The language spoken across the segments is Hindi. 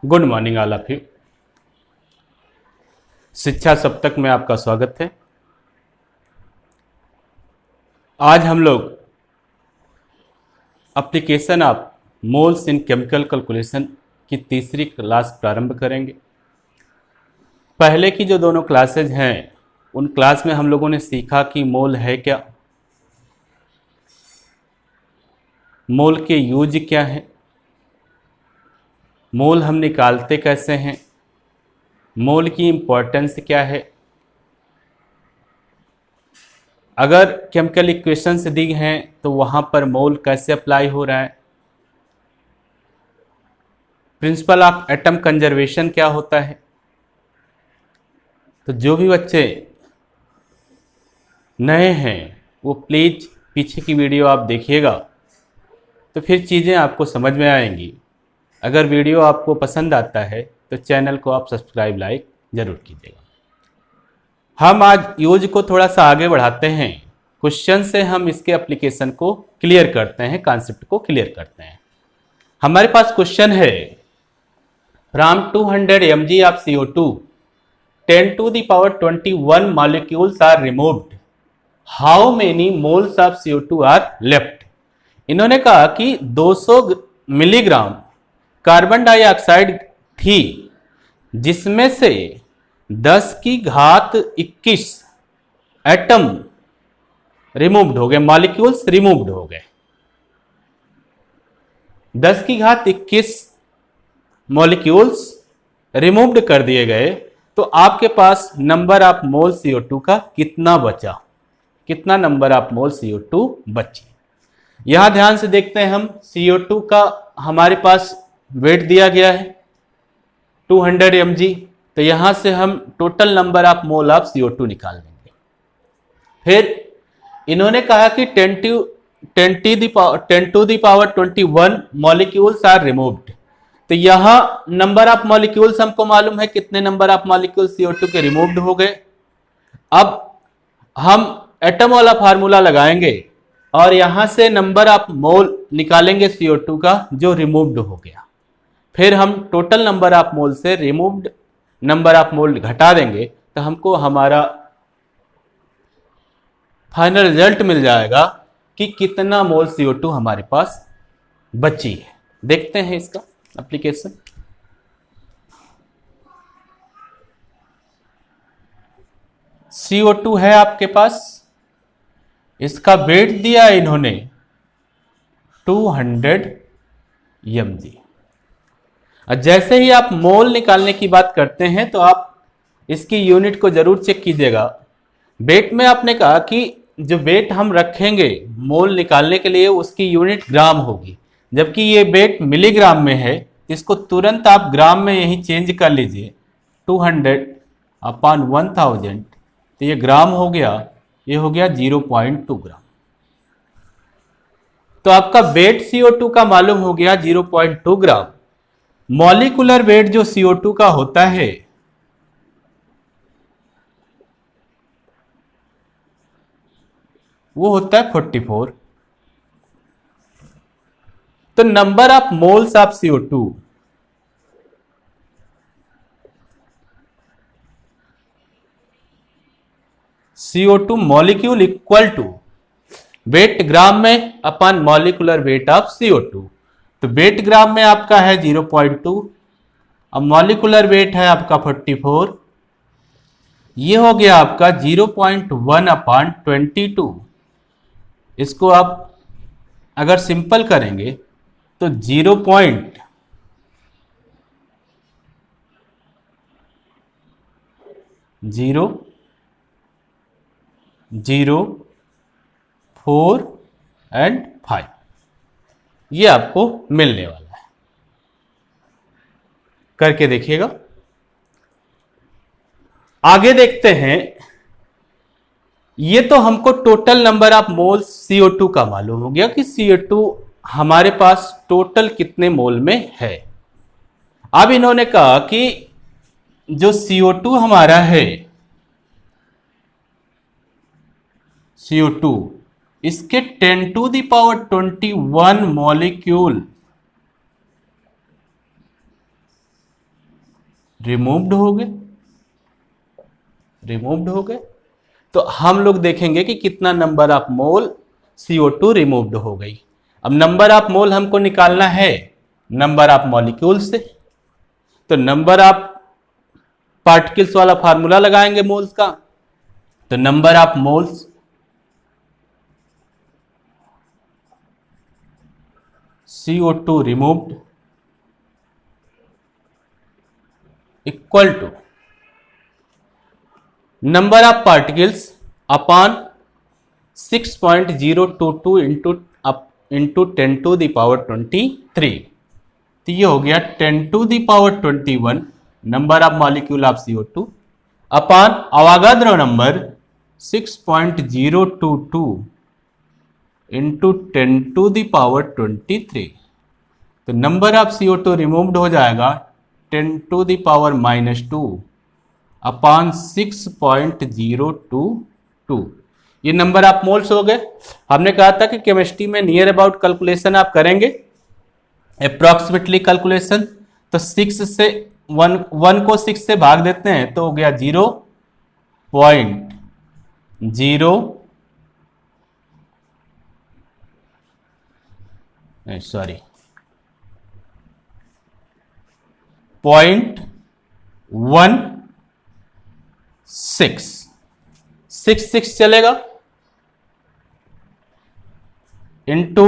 Good morning all of you. शिक्षा सप्तक में आपका स्वागत है। आज हम लोग application of moles in chemical calculation की तीसरी क्लास प्रारंभ करेंगे। पहले की जो दोनों क्लासेज हैं उन क्लास में हम लोगों ने सीखा कि मोल है क्या, मोल के यूज क्या है, मोल हम निकालते कैसे हैं, मोल की इम्पोर्टेंस क्या है, अगर केमिकल इक्वेशंस दी हैं तो वहाँ पर मोल कैसे अप्लाई हो रहा है, प्रिंसिपल ऑफ एटम कंजर्वेशन क्या होता है। तो जो भी बच्चे नए हैं वो प्लीज़ पीछे की वीडियो आप देखिएगा तो फिर चीज़ें आपको समझ में आएंगी। अगर वीडियो आपको पसंद आता है तो चैनल को आप सब्सक्राइब लाइक ज़रूर कीजिएगा। हम आज यूज को थोड़ा सा आगे बढ़ाते हैं, क्वेश्चन से हम इसके एप्लीकेशन को क्लियर करते हैं, कॉन्सेप्ट को क्लियर करते हैं। हमारे पास क्वेश्चन है, from 200 mg of CO2 10 to the power 21 molecules are removed, how many moles of CO2 are left। इन्होंने कहा कि 200 मिलीग्राम कार्बन डाइऑक्साइड थी जिसमें से 10 की घात 21 एटम रिमूव्ड हो गए, मॉलिक्यूल्स रिमूव्ड हो गए। 10 की घात 21 मॉलिक्यूल्स रिमूव्ड कर दिए गए, तो आपके पास नंबर ऑफ मोल CO2 का कितना बचा, कितना नंबर ऑफ मोल CO2 बची। यहां ध्यान से देखते हैं हम, CO2 का हमारे पास वेट दिया गया है 200 mg, तो यहां से हम total number of mole of CO2 निकाल लेंगे। फिर इन्होंने कहा कि 10 to the power 21 molecules are removed, तो यहां नंबर ऑफ मॉलिक्यूल्स हमको मालूम है कितने नंबर ऑफ मॉलिक्यूल्स CO2 के रिमूव्ड हो गए। अब हम एटम वाला फार्मूला लगाएंगे और यहां से नंबर ऑफ मोल निकालेंगे CO2 का जो रिमूव्ड हो गया। फिर हम टोटल नंबर ऑफ मोल से रिमूव्ड नंबर ऑफ मोल घटा देंगे तो हमको हमारा फाइनल रिजल्ट मिल जाएगा कि कितना मोल CO2 हमारे पास बची है। देखते हैं इसका एप्लीकेशन। CO2 है आपके पास, इसका वेट दिया इन्होंने 200 mg। जैसे ही आप मोल निकालने की बात करते हैं तो आप इसकी यूनिट को जरूर चेक कीजिएगा। वेट में आपने कहा कि जो वेट हम रखेंगे मोल निकालने के लिए उसकी यूनिट ग्राम होगी, जबकि ये वेट मिलीग्राम में है। इसको तुरंत आप ग्राम में यही चेंज कर लीजिए, 200/1000, तो ये ग्राम हो गया, ये हो गया 0.2 ग्राम। तो आपका वेट CO2 का मालूम हो गया 0.2 ग्राम। मॉलिकुलर वेट जो CO2 का होता है वो होता है 44। तो number of moles of CO2 molecule equal to weight gram में अपन मॉलिकुलर वेट ऑफ CO2। तो वेट ग्राम में आपका है 0.2, अब मॉलिकुलर वेट है आपका 44, ये हो गया आपका 0.1/22। इसको आप अगर सिंपल करेंगे तो 0.004 एंड 5 ये आपको मिलने वाला है। करके देखिएगा। आगे देखते हैं, ये तो हमको total number of moles CO2 का मालूम हो गया कि CO2 हमारे पास टोटल कितने मोल में है। अब इन्होंने कहा कि जो CO2 हमारा है, CO2 इसके 10 to the power 21 molecule removed हो गए, तो हम लोग देखेंगे कि कितना number of mole CO2 removed हो गई। अब नंबर ऑफ मोल हमको निकालना है नंबर ऑफ मॉलिक्यूल से, तो नंबर ऑफ पार्टिकल्स वाला फार्मूला लगाएंगे मोल्स का। तो number of moles CO2 removed equal to number of particles upon 6.022 into 10 to the power 23। तो ये हो गया 10 to the power 21 number of molecule of CO2 upon Avogadro number 6.022 into 10 to the power 23। तो नंबर ऑफ CO2 रिमूव्ड हो जाएगा 10 टू द पावर -2 अपॉन 6.022। ये नंबर ऑफ मोल्स हो गए। हमने कहा था कि केमिस्ट्री में नियर अबाउट कैलकुलेशन आप करेंगे, अप्रॉक्सीमेटली कैलकुलेशन। तो 6 से 1 को 6 से भाग देते हैं तो हो गया 0.16 चलेगा इंटू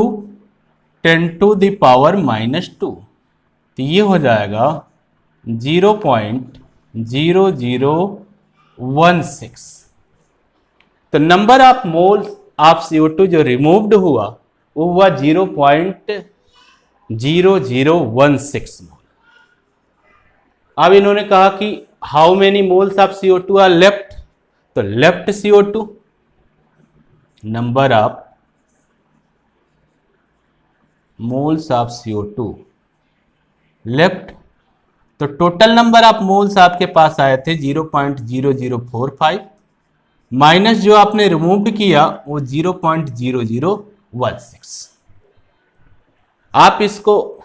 10 टू द पावर -2, तो ये हो जाएगा 0.0016। तो number of moles of CO2 जो रिमूव्ड हुआ वो हुआ 0.0016 मोल। अब इन्होंने कहा कि how many moles of CO2 are left, तो left CO2 number of moles of CO2 left, तो टोटल नंबर ऑफ मोल्स आपके पास आए थे 0.0045 माइनस जो आपने रिमूव किया वो 0.0016। आप इसको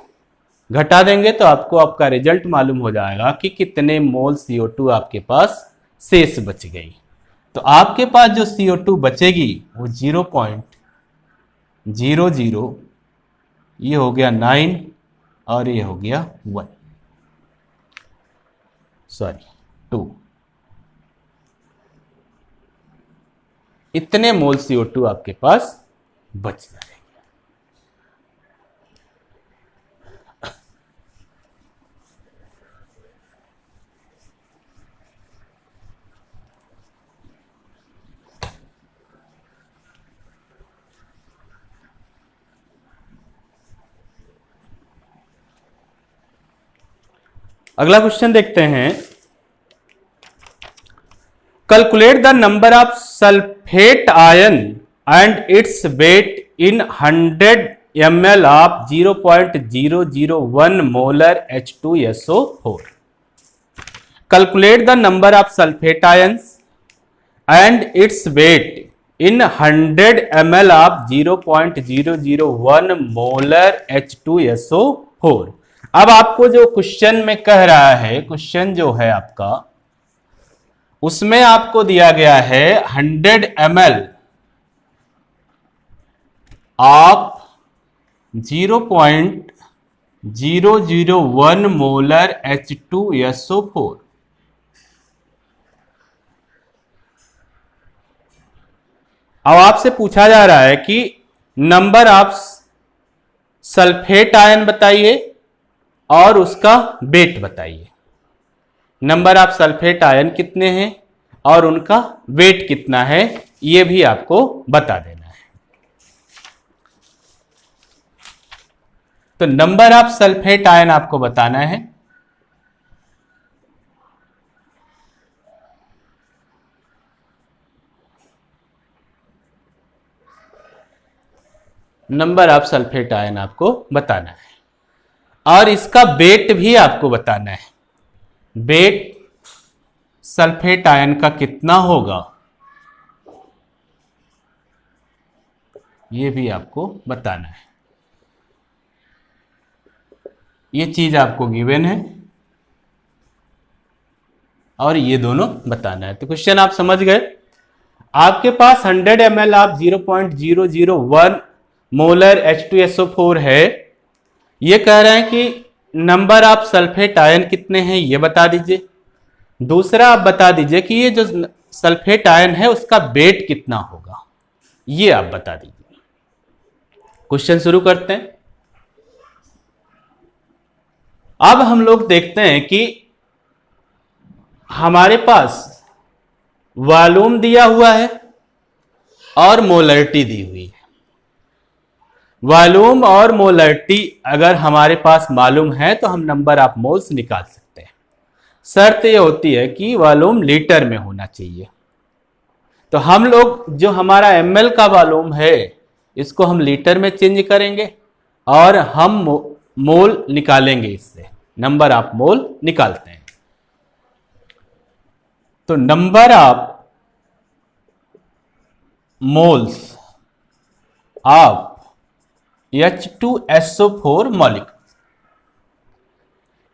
घटा देंगे तो आपको आपका रिजल्ट मालूम हो जाएगा कि कितने मोल CO2 आपके पास शेष बच गई। तो आपके पास जो CO2 बचेगी वो 0.00, ये हो गया 9 और ये हो गया 2। इतने मोल CO2 आपके पास बच जाएंगे। अगला क्वेश्चन देखते हैं। Calculate the number of sulphate ion and its weight in 100 ml of 0.001 molar H2SO4। Calculate the number of sulphate ions and its weight in 100 ml of 0.001 molar H2SO4। अब आपको जो क्वेश्चन में कह रहा है, क्वेश्चन जो है आपका उसमें आपको दिया गया है 100 ml ऑफ 0.001 मोलर H2SO4। अब आपसे पूछा जा रहा है कि नंबर ऑफ सल्फेट आयन बताइए और उसका वेट बताइए। नंबर ऑफ सल्फेट आयन कितने हैं और उनका वेट कितना है, यह भी आपको बता देना है। तो नंबर ऑफ सल्फेट आयन आपको बताना है। नंबर ऑफ सल्फेट आयन आपको बताना है और इसका वेट भी आपको बताना है। वेट सल्फेट आयन का कितना होगा यह भी आपको बताना है। ये चीज आपको गिवन है। और ये दोनों बताना है। तो क्वेश्चन आप समझ गए। आपके पास 100 ml आप 0.001 मोलर H2SO4 है। ये कह रहे हैं कि नंबर ऑफ सल्फेट आयन कितने हैं ये बता दीजिए। दूसरा आप बता दीजिए कि ये जो सल्फेट आयन है उसका वेट कितना होगा, ये आप बता दीजिए। क्वेश्चन शुरू करते हैं। अब हम लोग देखते हैं कि हमारे पास वॉल्यूम दिया हुआ है और मोलरिटी दी हुई है। वॉल्यूम और मोलरिटी अगर हमारे पास मालूम है तो हम नंबर ऑफ मोल्स निकाल सकते हैं। शर्त यह होती है कि वॉल्यूम लीटर में होना चाहिए। तो हम लोग जो हमारा ml का वॉल्यूम है इसको हम लीटर में चेंज करेंगे और हम मोल निकालेंगे, इससे नंबर ऑफ मोल निकालते हैं। तो number of moles of H2SO4 molecule,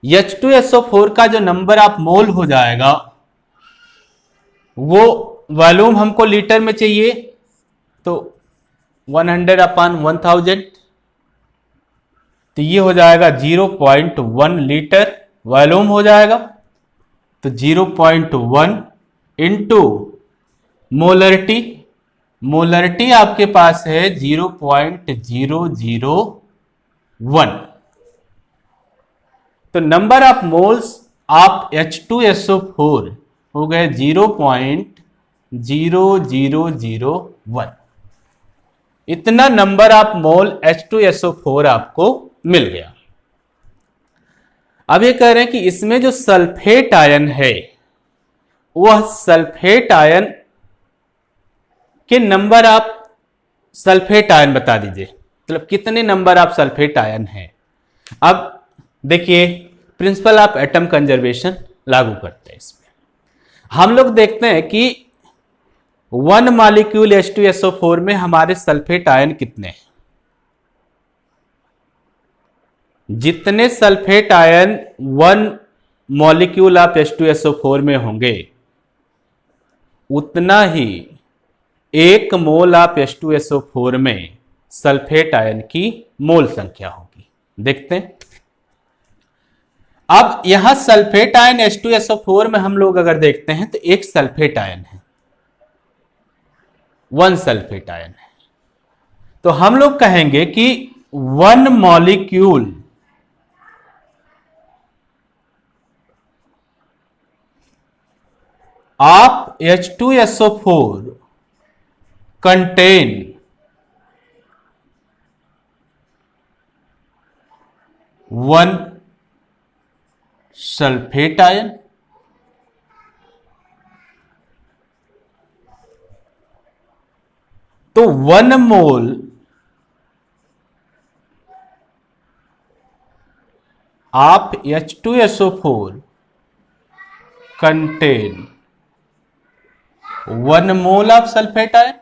H2SO4 का जो नंबर ऑफ मोल हो जाएगा वो वॉल्यूम हमको लीटर में चाहिए, तो 100/1000, तो ये हो जाएगा 0.1 लीटर वॉल्यूम हो जाएगा। तो 0.1 इंटू मोलरिटी, मोलरिटी आपके पास है 0.001। तो number of moles of H2SO4 हो गए 0.0001। इतना नंबर ऑफ मोल H2SO4 आपको मिल गया। अब ये कह रहे हैं कि इसमें जो सल्फेट आयन है वह सल्फेट आयन के नंबर ऑफ सल्फेट आयन बता दीजिए, मतलब कितने नंबर ऑफ सल्फेट आयन है। अब देखिए प्रिंसिपल ऑफ एटम कंजर्वेशन लागू करते हैं इसमें। हम लोग देखते हैं कि 1 मॉलिक्यूल H2SO4 में हमारे सल्फेट आयन कितने हैं। जितने sulphate ion 1 molecule of H2SO4 में होंगे उतना ही 1 मोल ऑफ H2SO4 में सल्फेट आयन की मोल संख्या होगी। देखते हैं। अब यहां सल्फेट आयन H2SO4 में हम लोग अगर देखते हैं तो एक सल्फेट आयन है, 1 सल्फेट आयन है। तो हम लोग कहेंगे कि 1 molecule of H2SO4 contain 1 sulphate ion. तो 1 mole of H2SO4 contain 1 mole of sulphate ion.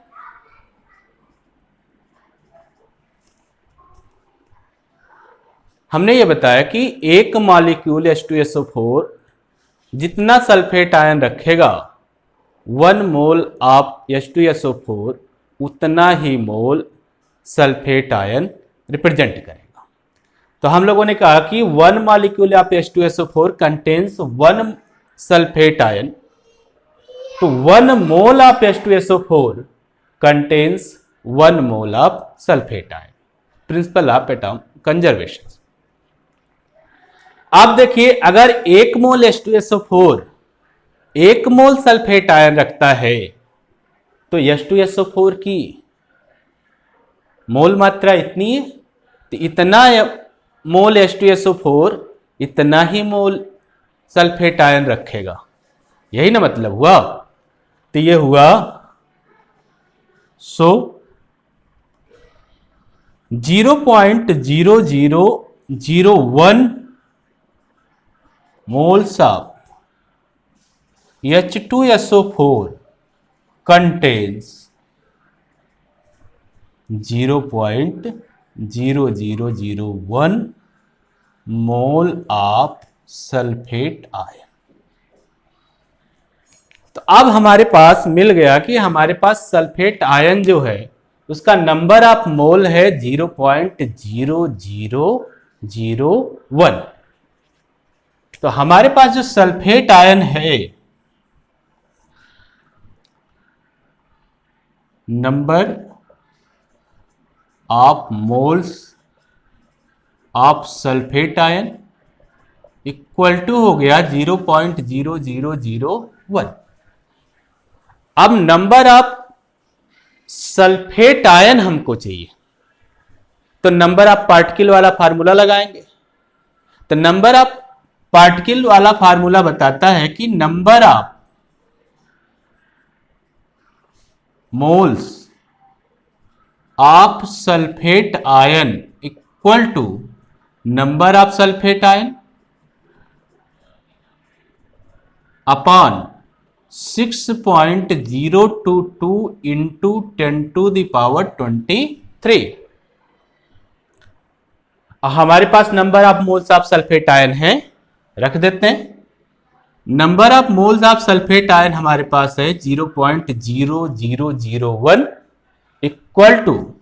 हमने ये बताया कि एक मॉलिक्यूल H2SO4 जितना सल्फेट आयन रखेगा 1 मोल ऑफ H2SO4 उतना ही मोल सल्फेट आयन रिप्रेजेंट करेगा। तो हम लोगों ने कहा कि 1 molecule of H2SO4 contains 1 sulphate ion. तो 1 mole of H2SO4 contains 1 mole of sulphate ion. Principle of atom conservation. आप देखिए अगर 1 मोल H2SO4 1 मोल सल्फेट आयन रखता है तो H2SO4 की मोल मात्रा इतनी है, तो इतना मोल H2SO4 इतना ही मोल सल्फेट आयन रखेगा। यही ना मतलब हुआ। तो ये हुआ 0.0001 moles of H2SO4 contains 0.0001 mole of sulfate ion। तो अब हमारे पास मिल गया कि हमारे पास सल्फेट आयन जो है उसका नंबर ऑफ मोल है 0.0001। तो हमारे पास जो सल्फेट आयन है, number of moles of sulphate ion equal to हो गया 0.0001। अब नंबर ऑफ सल्फेट आयन हमको चाहिए, तो नंबर ऑफ पार्टिकल वाला फार्मूला लगाएंगे। तो नंबर ऑफ पार्टिकल वाला फार्मूला बताता है कि number of moles of sulphate ion equal to number of sulphate ion upon 6.022 into 10⁻23। हमारे पास number of moles of sulphate ion है, रख देते हैं। Number of moles of sulphate ion हमारे पास है 0.0001 equal to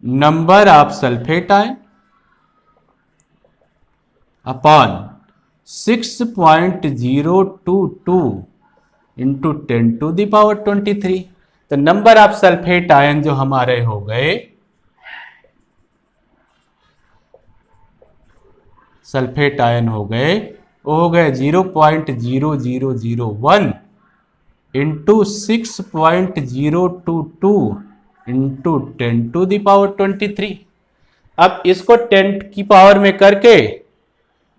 number of sulphate ion upon 6.022 into 10⁻23। तो नंबर ऑफ सल्फेट आयन जो हमारे हो गए, सल्फेट आयन हो गए, वो हो गए 0.0001 इंटू 6.022 इंटू 10⁻23। अब इसको 10 की पावर में करके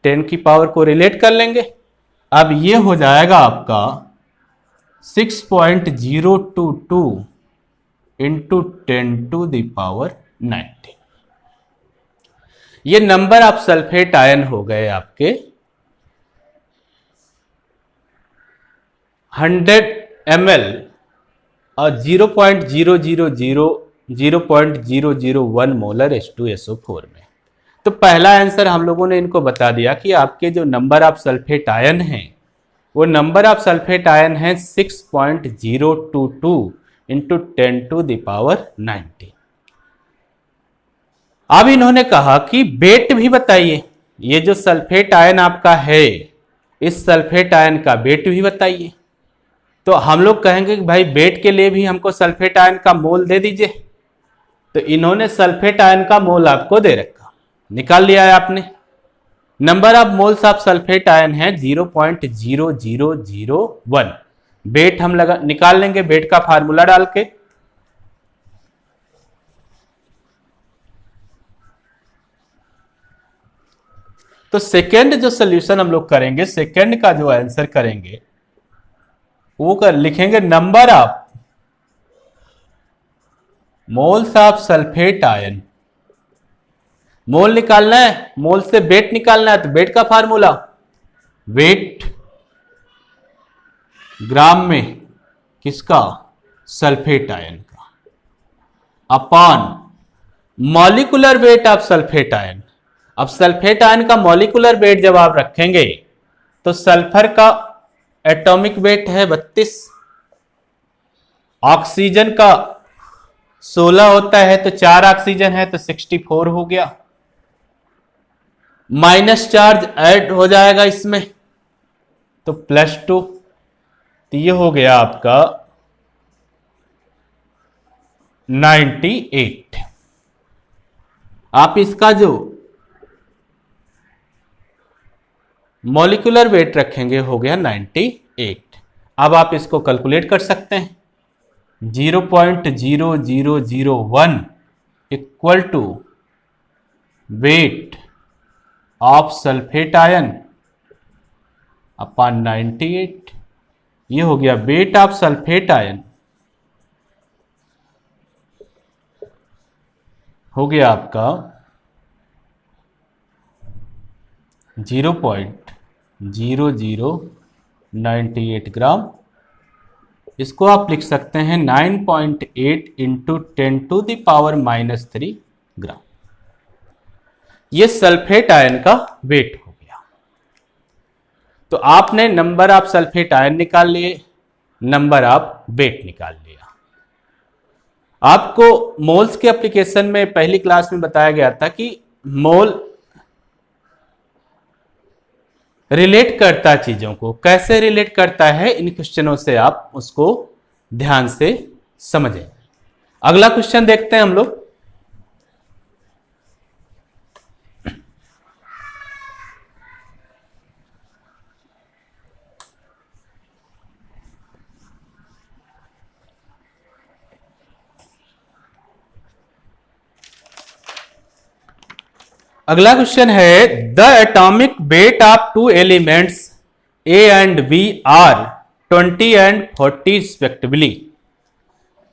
10 की पावर को रिलेट कर लेंगे। अब ये हो जाएगा आपका 6.022 इंटू 10⁻90। ये नंबर ऑफ सल्फेट आयन हो गए आपके 100 ml और 0.001 मोलर H2SO4 में। तो पहला आंसर हम लोगों ने इनको बता दिया कि आपके जो नंबर ऑफ सल्फेट आयन हैं, वो नंबर ऑफ सल्फेट आयन है 6.022 इंटू 10⁻90। अब इन्होंने कहा कि वेट भी बताइए, ये जो सल्फेट आयन आपका है, इस सल्फेट आयन का वेट भी बताइए। तो हम लोग कहेंगे कि भाई वेट के लिए भी हमको सल्फेट आयन का मोल दे दीजिए। तो इन्होंने सल्फेट आयन का मोल आपको दे रखा, निकाल लिया है आपने। Number of moles of sulphate ion है 0.0001। वेट हम निकाल लेंगे, वेट का फार्मूला डाल के। तो सेकेंड जो सोल्यूशन हम लोग करेंगे, सेकेंड का जो आंसर करेंगे वो लिखेंगे number of moles of sulphate ion. Mole निकालना है, मोल से वेट निकालना है, तो वेट का फार्मूला, वेट ग्राम में किसका, सल्फेट आयन का, upon molecular weight of sulphate ion. अब सल्फेट आयन का मॉलिक्यूलर वेट जब आप रखेंगे तो सल्फर का एटॉमिक वेट है 32, ऑक्सीजन का 16 होता है, तो 4 ऑक्सीजन है तो 64 हो गया। माइनस चार्ज ऐड हो जाएगा इसमें तो +2, तो ये हो गया आपका 98। आप इसका जो मॉलिक्यूलर वेट रखेंगे हो गया 98। अब आप इसको कैलकुलेट कर सकते हैं। 0.0001 equal to weight of sulphate ion upon 98। ये हो गया वेट ऑफ सल्फेट आयन, हो गया आपका 0.0098 ग्राम। इसको आप लिख सकते हैं 9.8 इंटू 10⁻³ ग्राम। ये सल्फेट आयन का वेट हो गया। तो आपने नंबर ऑफ सल्फेट आयन निकाल लिए, नंबर ऑफ बेट निकाल लिया। आपको मोल्स के एप्लीकेशन में पहली क्लास में बताया गया था कि मोल रिलेट करता है चीजों को, कैसे रिलेट करता है, इन क्वेश्चनों से आप उसको ध्यान से समझें। अगला क्वेश्चन देखते हैं हम लोग। अगला क्वेश्चन है the atomic weight of two elements A and B are 20 and 40 respectively.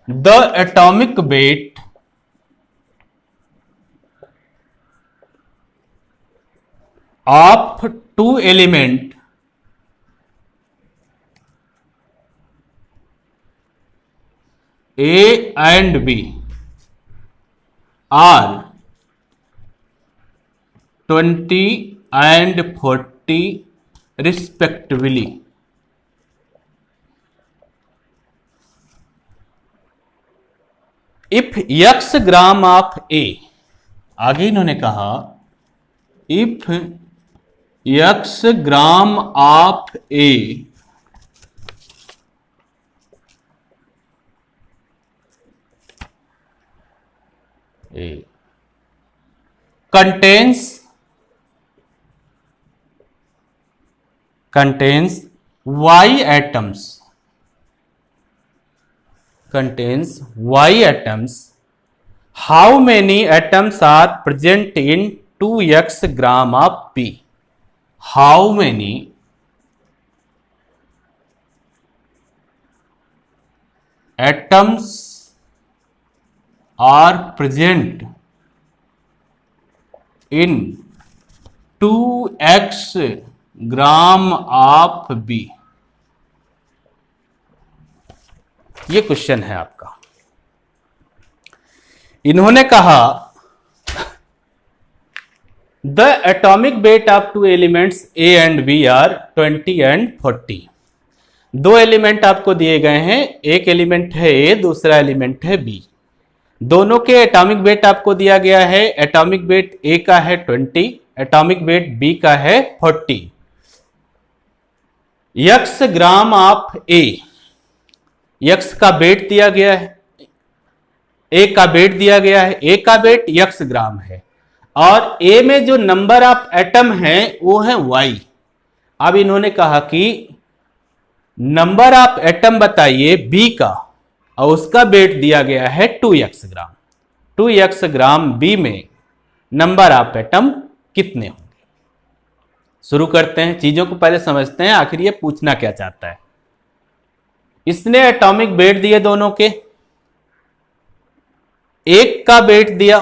The atomic weight of two element A and B are 20 and 40 respectively. If x gram of A, आगे इन्होंने कहा if x gram of A contains y atoms, how many atoms are present in 2x gram of B? How many atoms are present in 2x gram of B? ये क्वेश्चन है आपका। इन्होंने कहा the atomic weight of two elements A and B are 20 and 40। दो एलिमेंट आपको दिए गए हैं, एक एलिमेंट है ए, दूसरा एलिमेंट है बी। दोनों के एटॉमिक वेट आपको दिया गया है। एटॉमिक वेट ए का है 20, एटॉमिक वेट बी का है 40। X gram of A, x का वेट दिया गया है, ए का वेट दिया गया है, ए का वेट एक्स ग्राम है, और ए में जो नंबर ऑफ एटम है वो है वाई। अब इन्होंने कहा कि नंबर ऑफ एटम बताइए बी का, और उसका वेट दिया गया है 2x ग्राम। 2x ग्राम बी में नंबर ऑफ एटम कितने होंगे? शुरू करते हैं, चीजों को पहले समझते हैं आखिर ये पूछना क्या चाहता है। इसने एटॉमिक वेट दिए दोनों के, एक का वेट दिया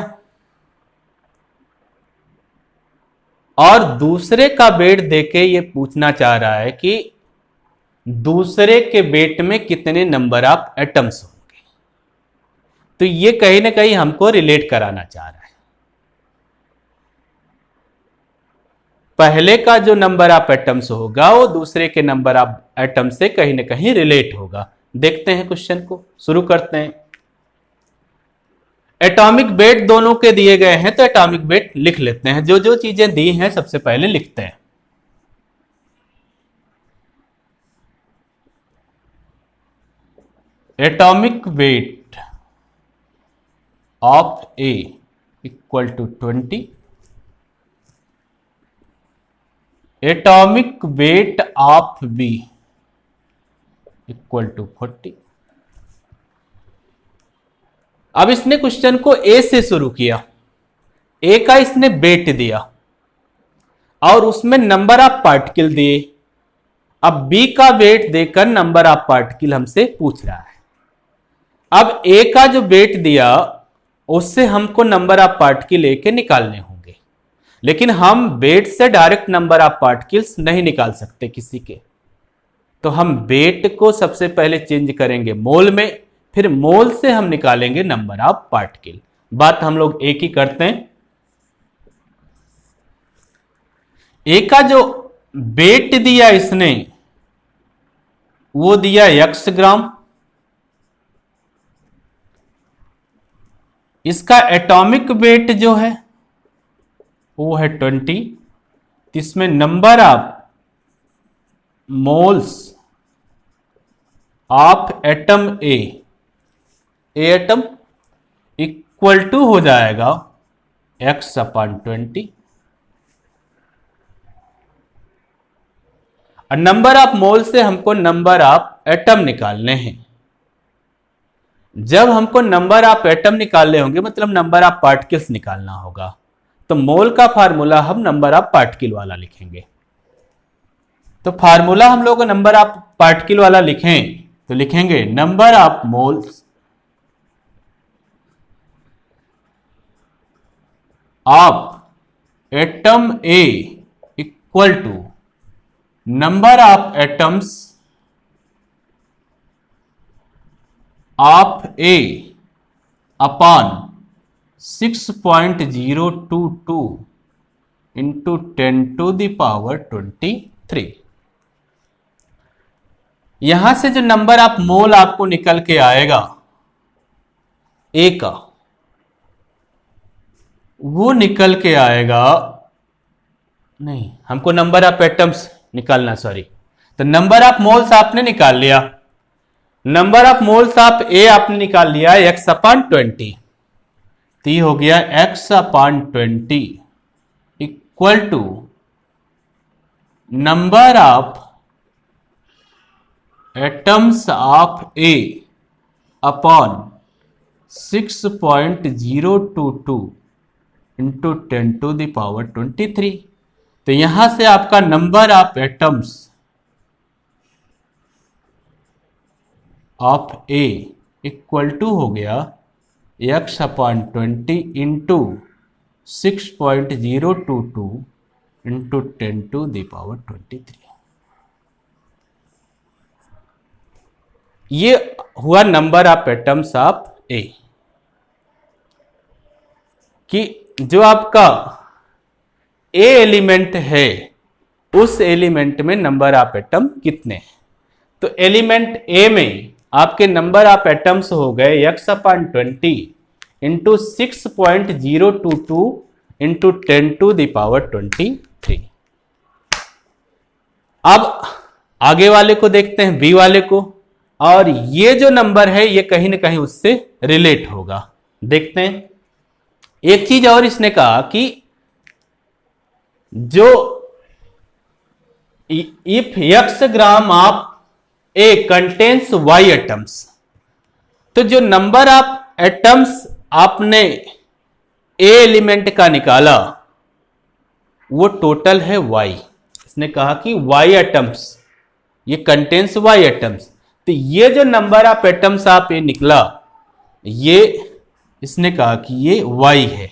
और दूसरे का वेट देके ये पूछना चाह रहा है कि दूसरे के वेट में कितने नंबर ऑफ एटम्स होंगे। तो ये कहीं ना कहीं हमको रिलेट कराना चाह रहा है। पहले का जो नंबर ऑफ एटम्स होगा वो दूसरे के नंबर ऑफ एटम से कहीं ना कहीं रिलेट होगा। देखते हैं क्वेश्चन को, शुरू करते हैं। एटॉमिक वेट दोनों के दिए गए हैं तो एटॉमिक वेट लिख लेते हैं। जो जो चीजें दी हैं सबसे पहले लिखते हैं। Atomic weight of A equal to 20, atomic weight of B equal to 40। अब इसने क्वेश्चन को ए से शुरू किया। ए का इसने वेट दिया और उसमें नंबर ऑफ पार्टिकल दिए। अब बी का वेट देकर नंबर ऑफ पार्टिकल हमसे पूछ रहा है। अब ए का जो वेट दिया उससे हमको नंबर ऑफ पार्टिकल लेके निकालने होंगे, लेकिन हम वेट से डायरेक्ट नंबर ऑफ पार्टिकल्स नहीं निकाल सकते किसी के। तो हम वेट को सबसे पहले चेंज करेंगे मोल में, फिर मोल से हम निकालेंगे नंबर ऑफ पार्टिकल। बात हम लोग एक ही करते हैं। ए का जो वेट दिया इसने वो दिया x ग्राम, इसका एटॉमिक वेट जो है वो है 20। इसमें number of moles of atom A atom equal to हो जाएगा x/20। और नंबर ऑफ मोल से हमको नंबर ऑफ एटम निकालने हैं। जब हमको नंबर ऑफ एटम निकालने होंगे मतलब नंबर ऑफ पार्टिकल्स निकालना होगा, तो मोल का फार्मूला हम नंबर ऑफ पार्टिकल वाला लिखेंगे। तो फार्मूला हम लोग नंबर ऑफ पार्टिकल वाला लिखें तो लिखेंगे number of moles of atom A equal to number of atoms of A upon 6.022 into 10⁻23। यहां से जो नंबर ऑफ मोल आपको निकल के आएगा ए का, वो निकल के आएगा, नहीं हमको नंबर ऑफ एटम्स निकालना, सॉरी। तो नंबर ऑफ मोल्स आपने निकाल लिया, number of moles of A आपने निकाल लिया x/20। तो ये हो गया x/20 equal to number of atoms of A upon 6.022 into 10⁻23। तो यहां से आपका number of atoms of A equal to हो गया x/20 इंटू 6.022 इंटू 10⁻23। ये हुआ number of atoms of A. कि जो आपका ए एलिमेंट है उस एलिमेंट में नंबर ऑफ एटम कितने हैं। तो एलिमेंट ए में आपके नंबर ऑफ एटम्स हो गए x/20 इंटू 6.022 इंटू 10⁻23। अब आगे वाले को देखते हैं, बी वाले को, और ये जो नंबर है ये कहीं ना कहीं उससे रिलेट होगा। देखते हैं। एक चीज और इसने कहा कि जो if x gram of A contains y atoms, तो जो नंबर ऑफ एटम्स आपने ए एलिमेंट का निकाला वो टोटल है y। इसने कहा कि y एटम्स, ये कंटेन्स y एटम्स, तो ये जो नंबर ऑफ एटम्स आप ये निकला, ये इसने कहा कि ये y है।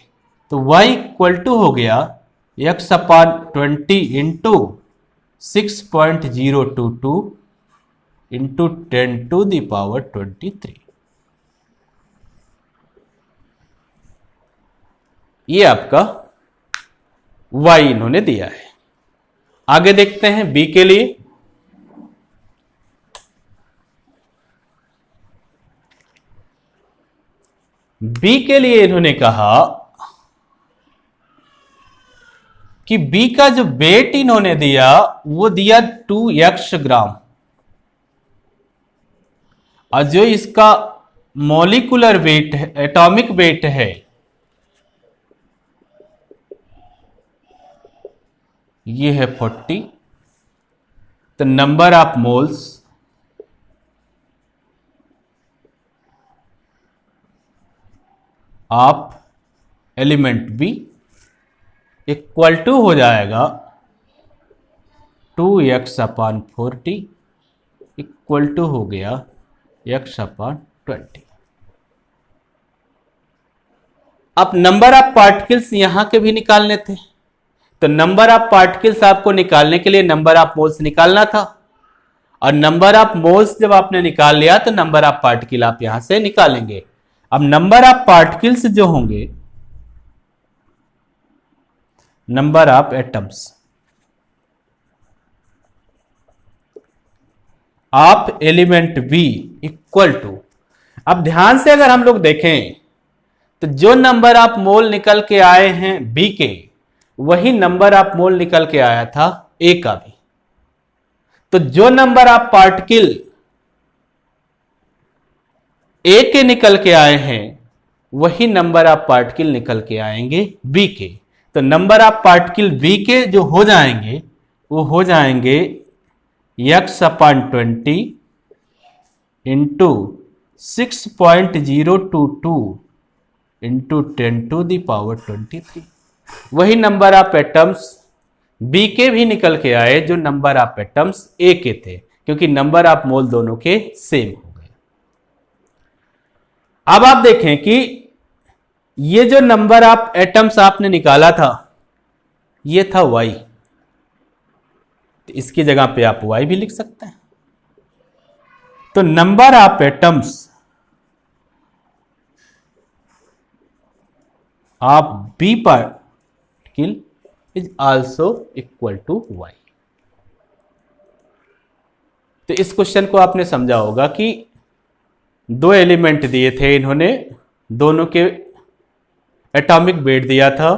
तो y इक्वल टू हो गया x/20 इंटू 6.022 इंटू 10⁻23। ये आपका y इन्होंने दिया है। आगे देखते हैं बी के लिए। बी के लिए इन्होंने कहा कि बी का जो वेट इन्होंने दिया वो दिया 2x ग्राम, और जो इसका मॉलिक्यूलर वेट है, एटॉमिक वेट है, ये है 40। तो number of moles of element B equal to हो जाएगा 2x/40 इक्वल टू हो गया x/20। अब नंबर ऑफ पार्टिकल्स यहां के भी निकालने थे, तो नंबर ऑफ पार्टिकल्स आपको निकालने के लिए नंबर ऑफ मोल्स निकालना था, और नंबर ऑफ मोल्स जब आपने निकाल लिया तो नंबर ऑफ पार्टिकल आप यहां से निकालेंगे। अब नंबर ऑफ पार्टिकल्स जो होंगे number of atoms, of element B equal to, अब ध्यान से अगर हम लोग देखें तो जो नंबर ऑफ मोल निकल के आए हैं बी के, वही नंबर ऑफ मोल निकल के आया था ए का भी। तो जो नंबर ऑफ पार्टिकल ए के निकल के आए हैं, वही नंबर ऑफ पार्टिकल निकल के आएंगे बी के। तो नंबर ऑफ पार्टिकल बी के जो हो जाएंगे, वो हो जाएंगे x/20 इंटू 6.022 इंटू 10⁻23। वही नंबर ऑफ एटम्स बी के भी निकल के आए जो नंबर ऑफ एटम्स ए के थे, क्योंकि नंबर ऑफ मोल दोनों के सेम हो गए। अब आप देखें कि ये जो नंबर ऑफ एटम्स आपने निकाला था, ये था y, तो इसकी जगह पे आप y भी लिख सकते हैं। तो number of atoms of B particle is also equal to y। तो इस क्वेश्चन को आपने समझा होगा कि दो एलिमेंट दिए थे इन्होंने, दोनों के एटॉमिक वेट दिया था,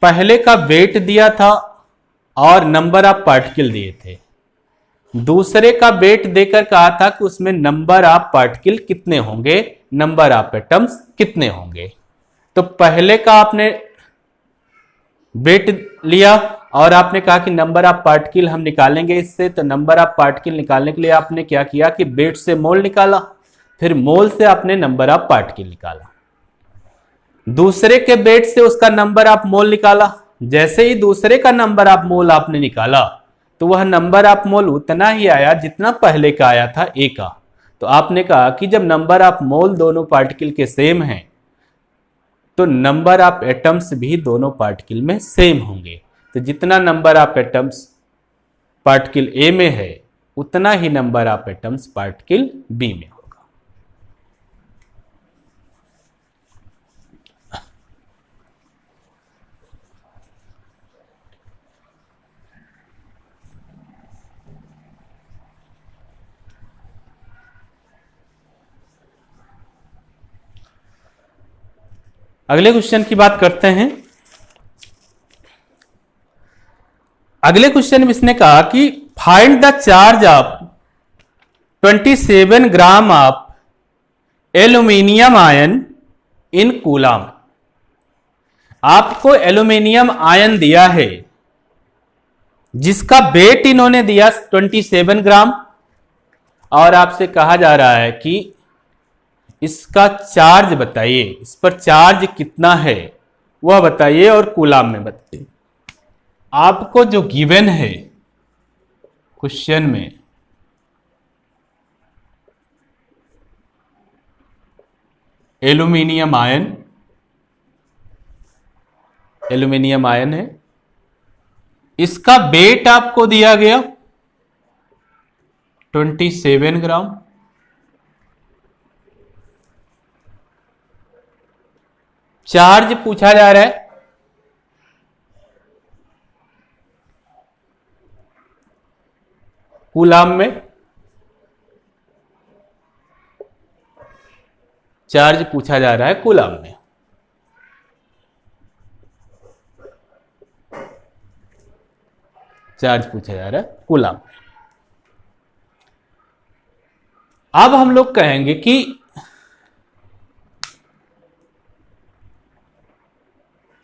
पहले का वेट दिया था और नंबर ऑफ पार्टिकल दिए थे, दूसरे का वेट देकर कहा था कि उसमें नंबर ऑफ पार्टिकल कितने होंगे, नंबर ऑफ एटम्स कितने होंगे। तो पहले का आपने वेट लिया और आपने कहा कि नंबर ऑफ पार्टिकल हम निकालेंगे इससे। तो नंबर ऑफ पार्टिकल निकालने के लिए आपने क्या किया कि वेट से मोल निकाला, फिर मोल से आपने नंबर ऑफ पार्टिकल निकाला, दूसरे के वेट से उसका नंबर ऑफ मोल निकाला। जैसे ही दूसरे का नंबर ऑफ मोल आपने निकाला, तो वह नंबर ऑफ मोल उतना ही आया जितना पहले का आया था ए का। तो आपने कहा कि जब नंबर ऑफ मोल दोनों पार्टिकल के सेम हैं, तो नंबर ऑफ एटम्स भी दोनों पार्टिकल में सेम होंगे। तो जितना number of atoms particle A में है, उतना ही number of atoms particle B में होगा। अगले क्वेश्चन की बात करते हैं। अगले क्वेश्चन में इसने कहा कि find the charge of 27 gram of aluminium ion in coulomb. आपको एल्यूमिनियम आयन दिया है जिसका वेट इन्होंने दिया 27 ग्राम, और आपसे कहा जा रहा है कि इसका चार्ज बताइए, इस पर चार्ज कितना है वह बताइए और कूलम में बताइए। आपको जो गिवन है क्वेश्चन में, एल्यूमिनियम आयन है, इसका वेट आपको दिया गया 27 ग्राम, चार्ज पूछा जा रहा है कूलम में, चार्ज पूछा जा रहा है कूलम में। चार्ज पूछा जा रहा है कूलम में। अब हम लोग कहेंगे कि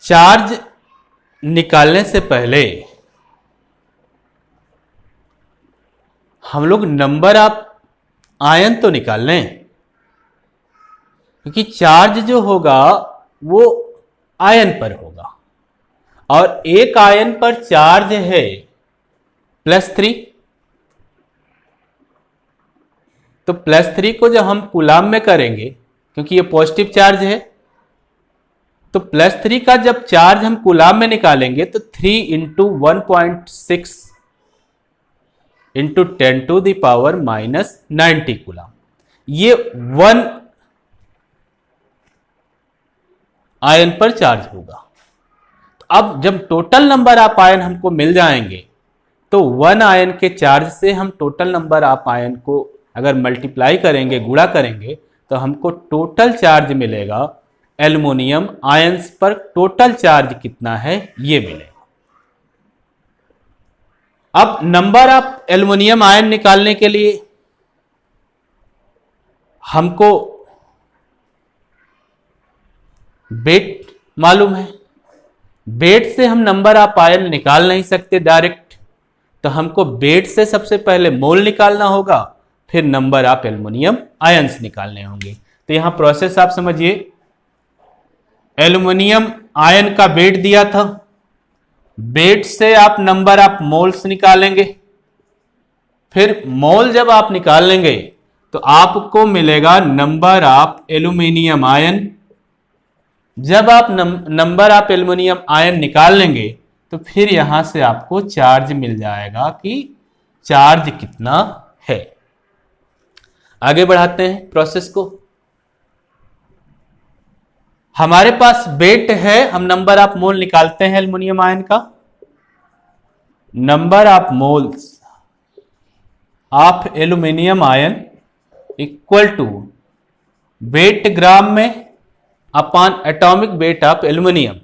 चार्ज निकालने से पहले हम लोग नंबर ऑफ आयन तो निकाल लें, क्योंकि चार्ज जो होगा वो आयन पर होगा, और एक आयन पर चार्ज है +3। तो +3 को जब हम कूलम में करेंगे, क्योंकि ये पॉजिटिव चार्ज है, तो +3 का जब चार्ज हम कूलम में निकालेंगे तो 3 इंटू 1.6 इंटू 10⁻⁻90 कूलम, ये 1 आयन पर चार्ज होगा। तो अब जब टोटल नंबर ऑफ आयन हमको मिल जाएंगे, तो 1 आयन के चार्ज से हम टोटल नंबर ऑफ आयन को अगर मल्टीप्लाई करेंगे, गुणा करेंगे, तो हमको टोटल चार्ज मिलेगा। एल्युमिनियम आयंस पर टोटल चार्ज कितना है ये मिलेगा। अब नंबर ऑफ एल्युमिनियम आयन निकालने के लिए हमको वेट मालूम है। वेट से हम नंबर ऑफ आयन निकाल नहीं सकते डायरेक्ट, तो हमको वेट से सबसे पहले मोल निकालना होगा, फिर नंबर ऑफ एल्युमिनियम आयंस निकालने होंगे। तो यहां प्रोसेस आप समझिए। एल्युमिनियम आयन का वेट दिया था, वेट से आप नंबर ऑफ मोल्स निकालेंगे, फिर मोल जब आप निकाल लेंगे तो आपको मिलेगा नंबर ऑफ एल्युमिनियम आयन। जब आप नंबर ऑफ एल्युमिनियम आयन निकाल लेंगे तो फिर यहां से आपको चार्ज मिल जाएगा कि चार्ज कितना है। आगे बढ़ाते हैं प्रोसेस को। हमारे पास वेट है, हम नंबर ऑफ मोल निकालते हैं एल्युमिनियम आयन का। Number of moles of aluminium ion equal to weight gram में upon atomic weight of aluminium.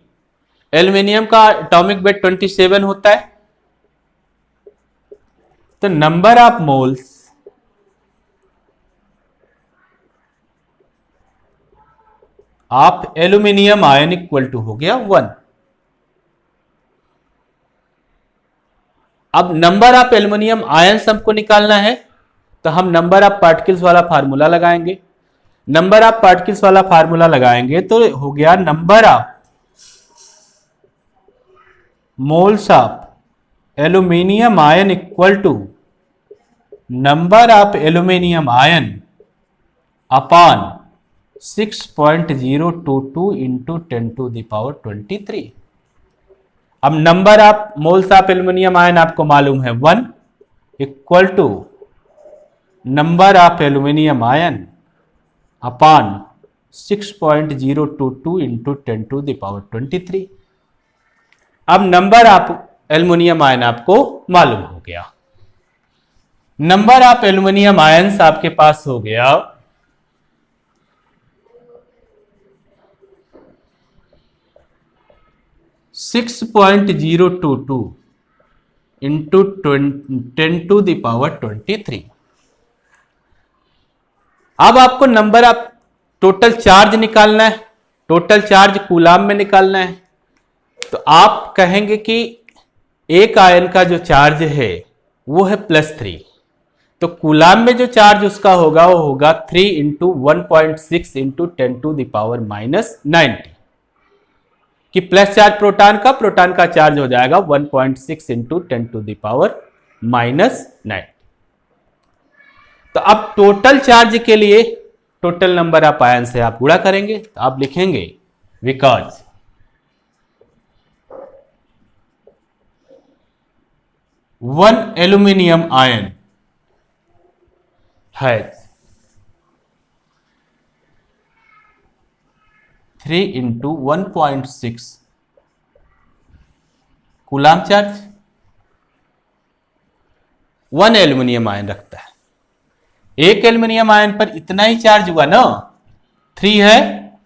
Aluminium का एटॉमिक वेट 27 होता है, तो number of moles of aluminium ion equal to हो गया 1। अब नंबर ऑफ एल्युमिनियम आयंस हमको निकालना है, तो हम नंबर ऑफ पार्टिकल्स वाला फार्मूला लगाएंगे। नंबर ऑफ पार्टिकल्स वाला फार्मूला लगाएंगे तो हो गया number of moles of aluminium ion equal to number of aluminium ion upon 6.022 into 10⁻23। अब number of moles of aluminium ion आपको मालूम है 1 equal to number of aluminium ion upon 6.022 into 10⁻23। अब नंबर ऑफ एल्युमिनियम आयन आपको मालूम हो गया। नंबर ऑफ एल्युमिनियम आयंस आपके पास हो गया 6.022 इंटू 10⁻23। अब आपको नंबर ऑफ टोटल चार्ज निकालना है, टोटल चार्ज कूलाम में निकालना है। तो आप कहेंगे कि एक आयन का जो चार्ज है वो है +3, तो कूलाम में जो चार्ज उसका होगा वो होगा 3 इंटू 1.6 इंटू 10⁻⁻90, कि प्लस चार्ज प्रोटॉन का चार्ज हो जाएगा 1.6 इंटू 10⁻⁻90। तो अब टोटल चार्ज के लिए टोटल नंबर ऑफ आयन से आप गुणा करेंगे, तो आप लिखेंगे because one aluminium ion has 3 into 1.6 coulomb charge. 1 aluminium ion रखता है, एक एल्यूमिनियम आयन पर इतना ही चार्ज हुआ ना, 3 है,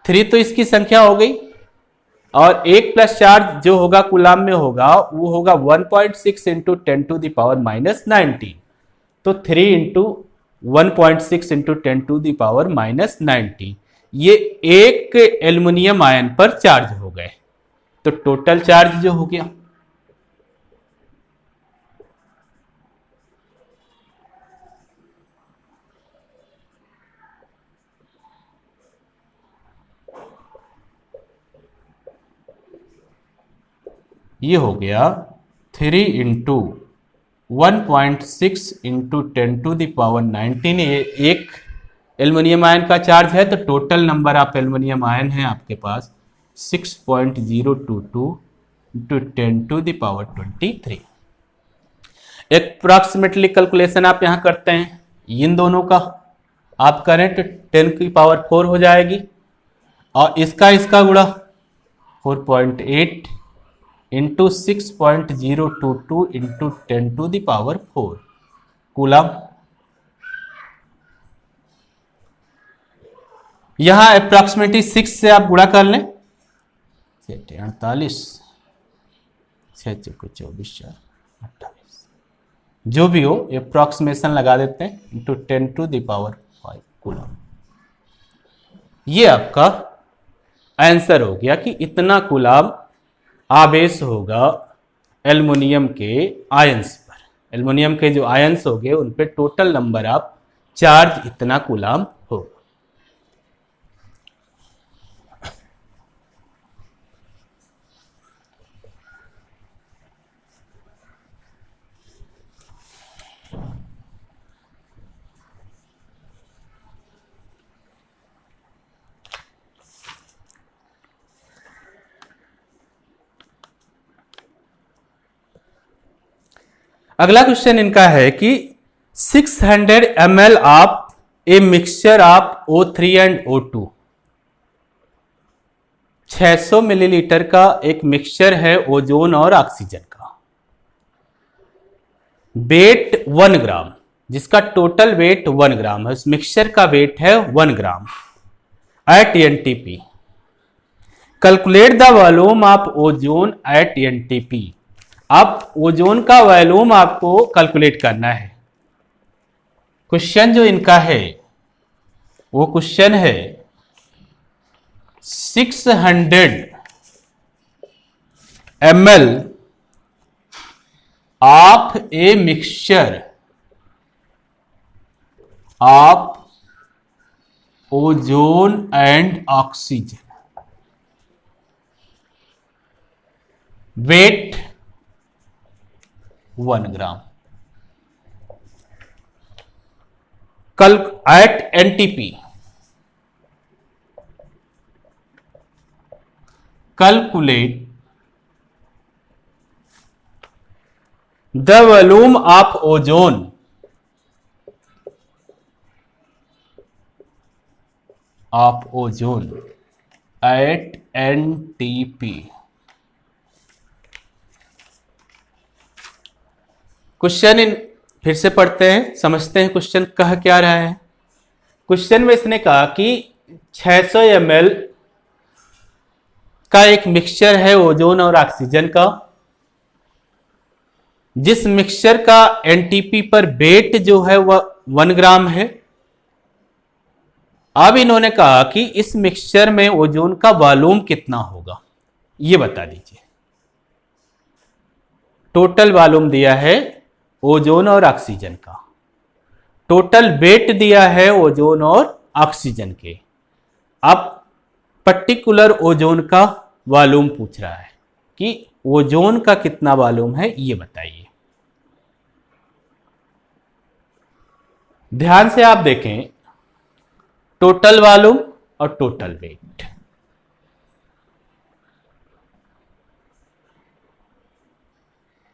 3 तो इसकी संख्या हो गई, और एक प्लस चार्ज जो होगा कूलाम में होगा वो होगा 1.6 इंटू 10⁻⁻90। तो 3 इंटू 1.6 इंटू 10⁻⁻90 ये एक एल्युमिनियम आयन पर चार्ज हो गए। तो टोटल चार्ज जो हो गया ये हो गया 3 इंटू 1.6 इंटू 10⁻�19। एक एल्युमिनियम आयन का चार्ज है, तो total number of aluminium ion है आपके पास 6.022 इंटू 10⁻23। अप्रॉक्सीमेटली कैलकुलेशन आप यहां करते हैं, इन दोनों का आप करें तो 10⁻4 हो जाएगी, और इसका गुणा 4.8 इंटू 6.022 इंटू 10⁴ कूलम। यहां अप्रॉक्सीमेटली 6 से आप गुणा कर लें, 48, 6 चौके 24, 4 28, जो भी हो अप्रॉक्सीमेशन लगा देते हैं, इंटू 10⁵ कूलम। ये आपका आंसर हो गया कि इतना कूलम आवेश होगा एल्युमिनियम के आयंस पर। एल्युमिनियम के जो आयंस हो गए उन पे टोटल नंबर ऑफ चार्ज इतना कूलम होगा। अगला क्वेश्चन इनका है कि 600 ml of a mixture of O3 and O2, 600 millilitre का एक मिक्सचर है ओजोन और ऑक्सीजन का, वेट 1 ग्राम, जिसका टोटल वेट 1 ग्राम है, उस मिक्सचर का वेट है 1 gram at NTP। Calculate the volume of ozone at NTP। अब ओजोन का वॉल्यूम आपको कैलकुलेट करना है। क्वेश्चन जो इनका है वो क्वेश्चन है 600 ml of a mixture of ozone and oxygen, weight 1 gram, कल at NTP। Calculate the volume of ozone at NTP। Question फिर से पढ़ते हैं, समझते हैं क्वेश्चन कह क्या रहा है। क्वेश्चन में इसने कहा कि 600 ml का एक मिक्सचर है ओजोन और ऑक्सीजन का, जिस मिक्सचर का NTP पर वेट जो है वह 1 ग्राम है। अब इन्होंने कहा कि इस मिक्सचर में ओजोन का वॉल्यूम कितना होगा, यह बता दीजिए। टोटल वॉल्यूम दिया है ओजोन और ऑक्सीजन का, टोटल वेट दिया है ओजोन और ऑक्सीजन के। अब पर्टिकुलर ओजोन का वॉल्यूम पूछ रहा है कि ओजोन का कितना वॉल्यूम है, ये बताइए। ध्यान से आप देखें, टोटल वॉल्यूम और टोटल वेट।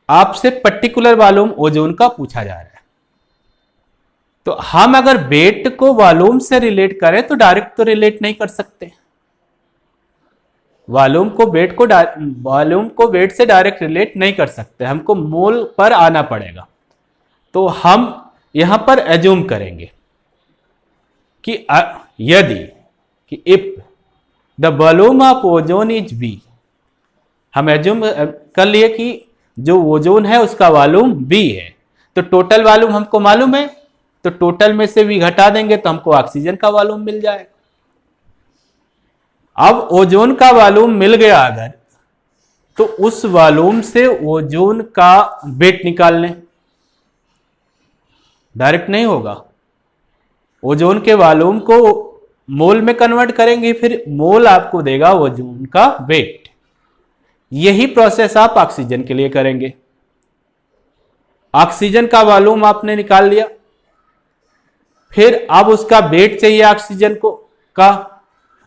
आपसे पर्टिकुलर वॉल्यूम ओजोन का पूछा जा रहा है, तो हम अगर वेट को वॉल्यूम से रिलेट करें तो डायरेक्ट तो रिलेट नहीं कर सकते। वॉल्यूम को वेट से डायरेक्ट रिलेट नहीं कर सकते, हमको मोल पर आना पड़ेगा। तो हम यहां पर एज्यूम करेंगे कि यदि कि if the volume of ozone is V, हम एज्यूम कर लिए कि जो ओजोन है उसका वॉल्यूम V है, तो टोटल वॉल्यूम हमको मालूम है, तो टोटल में से V घटा देंगे तो हमको ऑक्सीजन का वॉल्यूम मिल जाएगा। अब ओजोन का वॉल्यूम मिल गया अगर, तो उस वॉल्यूम से ओजोन का वेट निकाल लें। डायरेक्ट नहीं होगा, ओजोन के वॉल्यूम को मोल में कन्वर्ट करेंगे, फिर मोल आपको देगा ओजोन का वेट। यही प्रोसेस आप ऑक्सीजन के लिए करेंगे। ऑक्सीजन का वॉल्यूम आपने निकाल लिया, फिर अब उसका वेट चाहिए ऑक्सीजन का।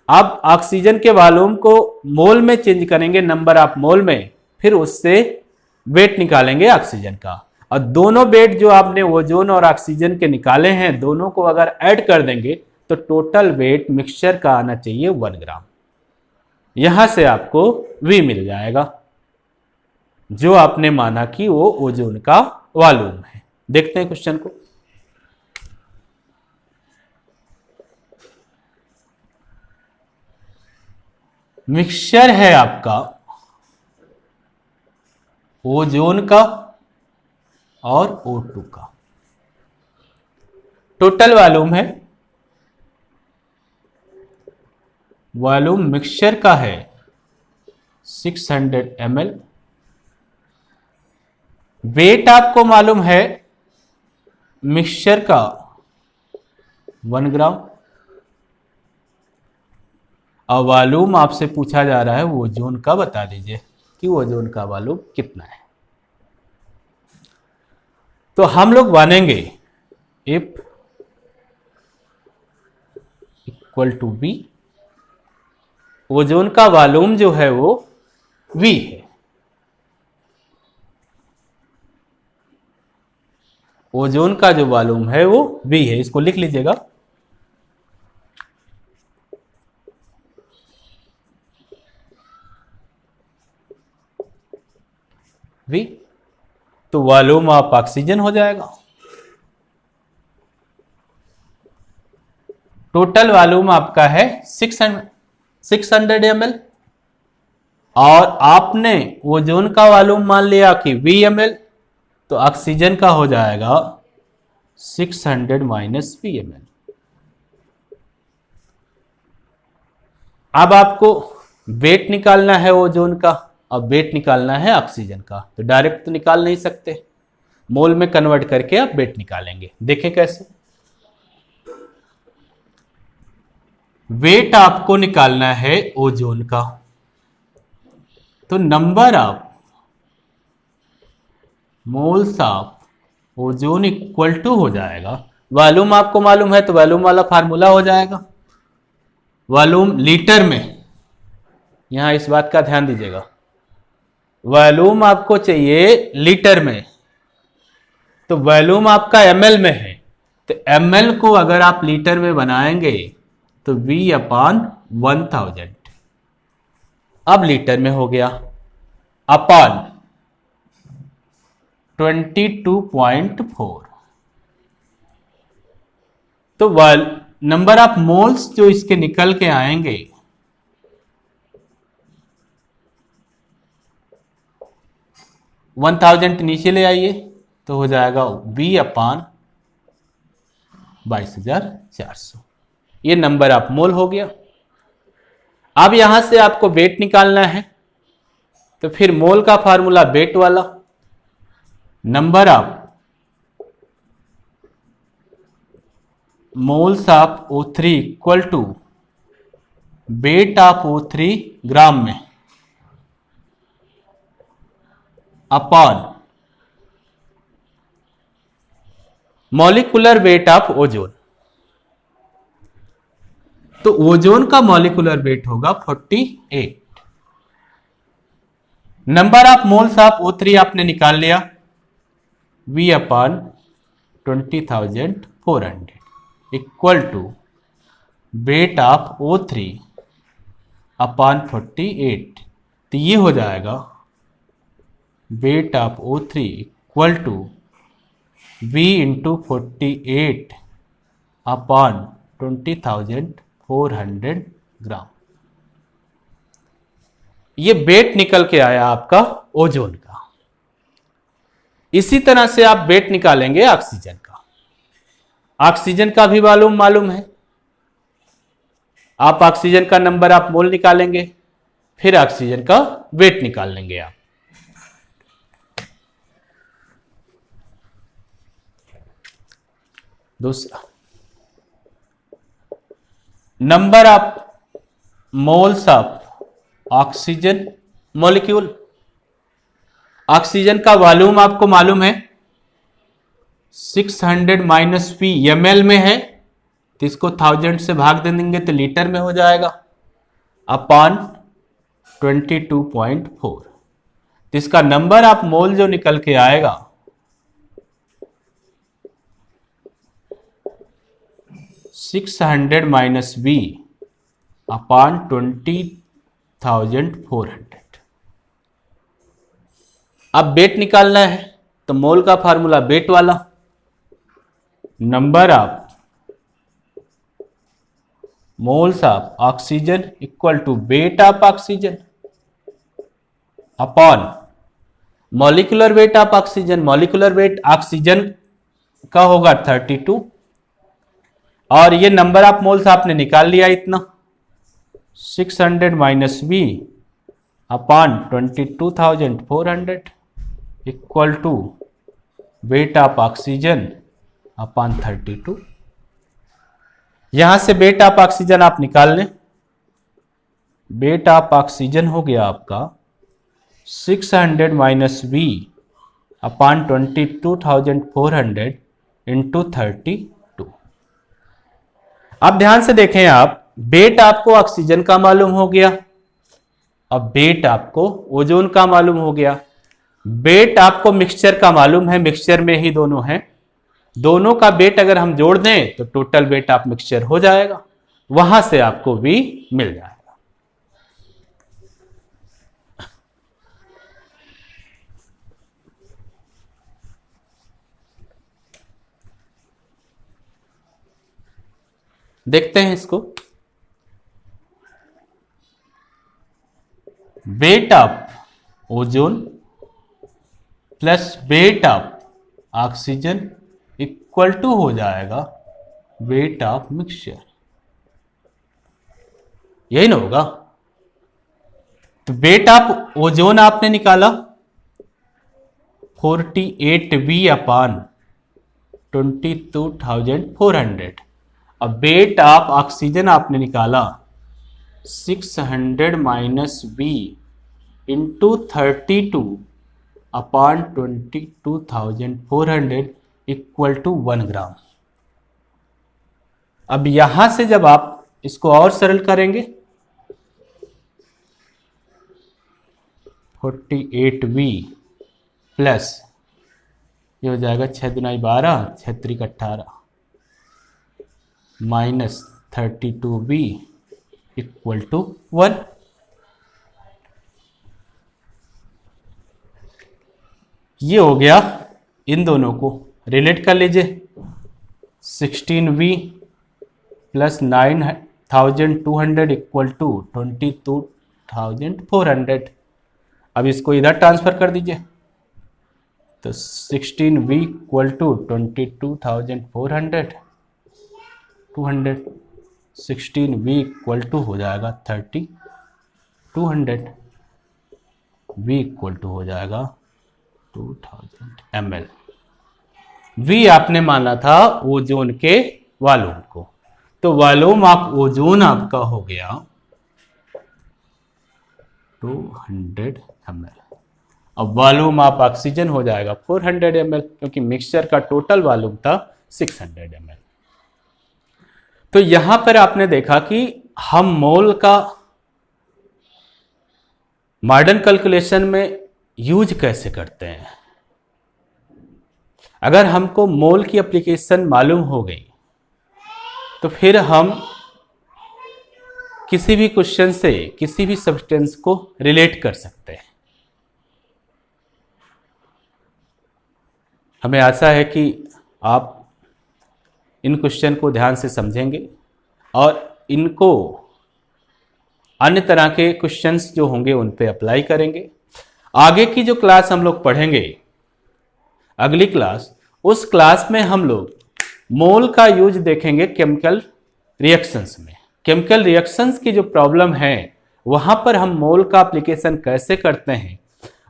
अब ऑक्सीजन के वॉल्यूम को मोल में चेंज करेंगे, नंबर ऑफ मोल में, फिर उससे वेट निकालेंगे ऑक्सीजन का। और दोनों वेट जो आपने ओजोन और ऑक्सीजन के निकाले हैं, दोनों को अगर ऐड कर देंगे तो टोटल वेट मिक्सचर का आना चाहिए 1 ग्राम। यहां से आपको V मिल जाएगा। जो आपने माना कि वो ओजोन का वॉल्यूम है। देखते हैं क्वेश्चन को। मिक्सचर है आपका ओजोन का और O2 का। टोटल वॉल्यूम है, वॉल्यूम मिक्सचर का है 600 ml। वेट आपको मालूम है मिक्सचर का 1 ग्राम, और वॉल्यूम आपसे पूछा जा रहा है ओजोन का। बता दीजिए कि ओजोन का वॉल्यूम कितना है। तो हम लोग मानेंगे if equal to V, ozone का वॉल्यूम जो है वो V है। ओजोन का जो वॉल्यूम है वो V है, इसको लिख लीजिएगा। V, तो वॉल्यूम ऑफ ऑक्सीजन हो जाएगा। टोटल वॉल्यूम आपका है 600 ml, और आपने ओजोन का वॉल्यूम मान लिया कि V ml, तो ऑक्सीजन का हो जाएगा 600 माइनस V ml। अब आपको वेट निकालना है ओजोन का, अब वेट निकालना है ऑक्सीजन का। तो डायरेक्ट तो निकाल नहीं सकते, मोल में कन्वर्ट करके आप वेट निकालेंगे। देखें कैसे। वेट आपको निकालना है ओजोन का, तो number of moles of ozone equal to हो जाएगा, वॉल्यूम आपको मालूम है तो वॉल्यूम वाला फार्मूला हो जाएगा। वॉल्यूम लीटर में, यहां इस बात का ध्यान दीजिएगा, वॉल्यूम आपको चाहिए लीटर में, तो वॉल्यूम आपका ml में है, तो ml को अगर आप लीटर में बनाएंगे तो V/1000, अब लीटर में हो गया, अपॉन 22.4। तो नंबर ऑफ मोल्स जो इसके निकल के आएंगे 1000 नीचे ले आइए तो हो जाएगा V/22,400। ये नंबर ऑफ मोल हो गया। अब यहां से आपको वेट निकालना है, तो फिर मोल का फार्मूला वेट वाला, number of moles of O3 equal to weight of O3 gram में, upon molecular weight of ozone. तो ओजोन का मॉलिक्यूलर वेट होगा 48। Number of moles of O3 आपने निकाल लिया, V/20,400 equal to weight of O3 upon 48। तो ये हो जाएगा weight of O3 equal to V into 48 upon 20,400 gram. ये वेट निकल के आया आपका ओजोन का। इसी तरह से आप वेट निकालेंगे ऑक्सीजन का। ऑक्सीजन का भी मालूम है, आप ऑक्सीजन का नंबर आप मोल निकालेंगे, फिर ऑक्सीजन का वेट निकाल लेंगे आप। दूसरा, number of moles of oxygen molecule. Oxygen का वॉल्यूम आपको मालूम है 600 माइनस V ml में है, तो इसको 1000 से भाग दे देंगे तो लीटर में हो जाएगा, अपॉन 22.4। तो इसका नंबर ऑफ मोल जो निकल के आएगा 600 माइनस V अपॉन 20,400। अब वेट निकालना है तो मोल का फार्मूला वेट वाला, number of moles of oxygen equal to weight of oxygen upon molecular weight of oxygen. Molecular weight oxygen का होगा 32 और ये नंबर ऑफ मोल्स आपने निकाल लिया इतना 600 minus V upon 22,400 equal to weight of oxygen upon 32। यहां से वेट ऑफ ऑक्सीजन आप निकाल लें। वेट ऑफ ऑक्सीजन हो गया आपका 600 माइनस वी अपॉन 22,400 इंटू 32। अब ध्यान से देखें आप, वेट आपको ऑक्सीजन का मालूम हो गया, अब वेट आपको ओजोन का मालूम हो गया, वेट आपको मिक्सचर का मालूम है, मिक्सचर में ही दोनों हैं, दोनों का वेट अगर हम जोड़ दें तो टोटल वेट ऑफ मिक्सचर हो जाएगा, वहां से आपको वी मिल जाएगा। देखते हैं इसको। Weight of ozone plus weight of oxygen equal to हो जाएगा वेट ऑफ मिक्सचर, यही ना होगा। तो वेट ऑफ ओजोन आपने निकाला 48V अपॉन 22,400। अब वेट ऑफ ऑक्सीजन आपने निकाला 600 minus V into 32 upon 22,400 equal to 1 gram. अब यहां से जब आप इसको और सरल करेंगे 48V प्लस ये हो जाएगा 6 दूना 12, 6 त्रिक 18 माइनस 32V इक्वल टू 1। ये हो गया, इन दोनों को रिलेट कर लीजिए। 16V plus 9,200 equal to 22,400। अब इसको इधर ट्रांसफर कर दीजिए तो 16V equal to 22,400 200 16V equal to हो जाएगा 30,200 V इक्वल टू हो जाएगा 2000 ml। V आपने माना था ओजोन के वॉल्यूम को, तो वॉल्यूम ऑफ ओजोन आपका हो गया 200 ml। अब वॉल्यूम ऑफ ऑक्सीजन हो जाएगा 400 ml, क्योंकि मिक्सचर का टोटल वॉल्यूम था 600 ml। तो यहां पर आपने देखा कि हम मोल का मॉडर्न कैलकुलेशन में यूज कैसे करते हैं। अगर हमको मोल की एप्लीकेशन मालूम हो गई तो फिर हम किसी भी क्वेश्चन से किसी भी सब्सटेंस को रिलेट कर सकते हैं। हमें आशा है कि आप इन क्वेश्चन को ध्यान से समझेंगे और इनको अन्य तरह के क्वेश्चंस जो होंगे उन पे अप्लाई करेंगे। आगे की जो क्लास हम लोग पढ़ेंगे, अगली क्लास, उस क्लास में हम लोग मोल का यूज देखेंगे केमिकल रिएक्शंस में। केमिकल रिएक्शंस की जो प्रॉब्लम है वहां पर हम मोल का एप्लीकेशन कैसे करते हैं,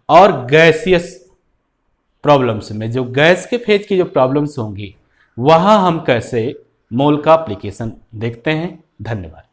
और गैसियस प्रॉब्लम्स में जो गैस के फेज की जो प्रॉब्लम्स होंगी वहां हम कैसे मोल का एप्लीकेशन देखते हैं। धन्यवाद।